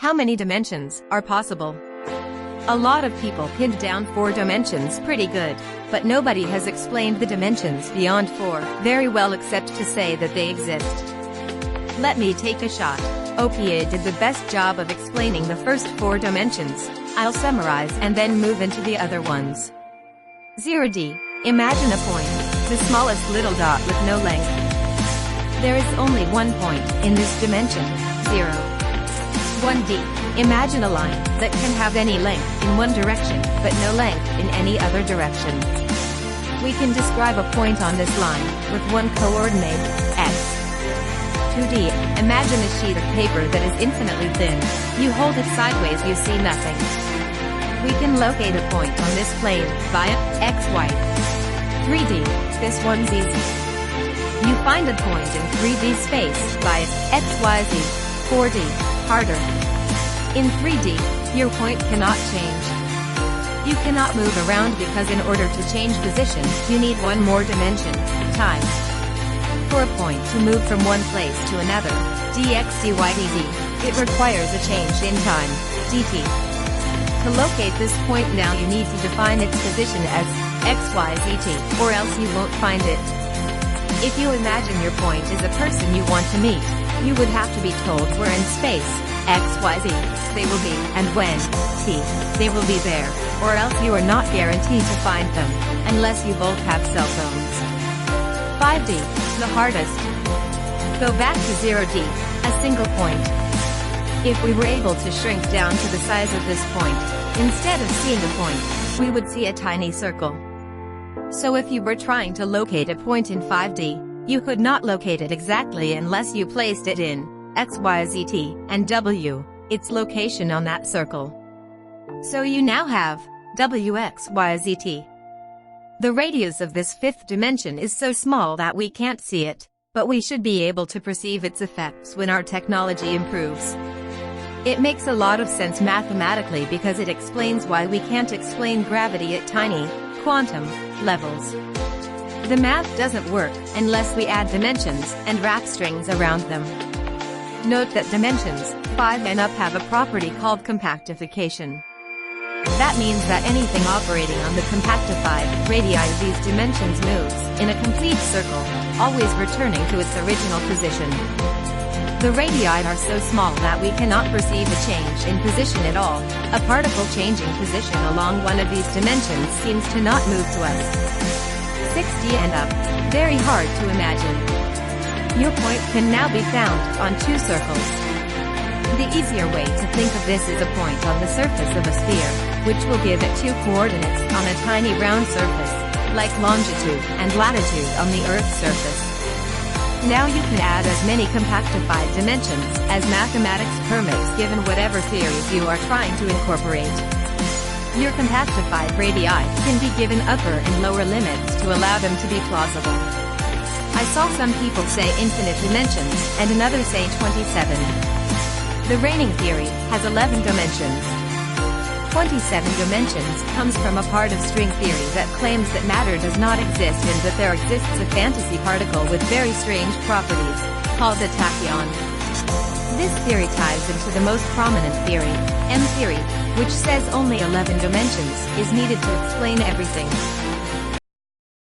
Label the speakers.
Speaker 1: How many dimensions are possible? A lot of people pinned down 4 dimensions pretty good, but nobody has explained the dimensions beyond 4 very well except to say that they exist. Let me take a shot. OPA did the best job of explaining the first 4 dimensions. I'll summarize and then move into the other ones. 0D. Imagine a point, the smallest little dot with no length. There is only one point in this dimension, 0. 1D. Imagine a line that can have any length in one direction, but no length in any other direction. We can describe a point on this line with one coordinate, x. 2D. Imagine a sheet of paper that is infinitely thin. You hold it sideways, you see nothing. We can locate a point on this plane via xy. 3D. This one's easy. You find a point in 3D space via xyz. 4D. Harder. In 3D, your point cannot change. You cannot move around because in order to change position, you need one more dimension, time. For a point to move from one place to another, dx dy dt, it requires a change in time, dt. To locate this point now you need to define its position as xyzt, or else you won't find it. If you imagine your point is a person you want to meet, you would have to be told where in space, xyz, they will be, and when, t, they will be there, or else you are not guaranteed to find them, unless you both have cell phones. 5D, the hardest. Go back to 0D, a single point. If we were able to shrink down to the size of this point, instead of seeing a point, we would see a tiny circle. So if you were trying to locate a point in 5D, you could not locate it exactly unless you placed it in xyzt and w, its location on that circle. So you now have wxyzt. The radius of this 5th dimension is so small that we can't see it, but we should be able to perceive its effects when our technology improves. It makes a lot of sense mathematically because it explains why we can't explain gravity at tiny, quantum, levels. The math doesn't work unless we add dimensions and wrap strings around them. Note that dimensions 5 and up have a property called compactification. That means that anything operating on the compactified radii of these dimensions moves in a complete circle, always returning to its original position. The radii are so small that we cannot perceive a change in position at all. A particle changing position along one of these dimensions seems to not move to us. 6D and up. Very hard to imagine. Your point can now be found on 2 circles. The easier way to think of this is a point on the surface of a sphere, which will give it 2 coordinates on a tiny round surface, like longitude and latitude on the Earth's surface. Now you can add as many compactified dimensions as mathematics permits given whatever theories you are trying to incorporate. Your compactified radii can be given upper and lower limits to allow them to be plausible. I saw some people say infinite dimensions, and another say 27. The reigning theory has 11 dimensions. 27 dimensions comes from a part of string theory that claims that matter does not exist and that there exists a fantasy particle with very strange properties, called a tachyon. This theory ties into the most prominent theory, M theory, which says only 11 dimensions is needed to explain everything.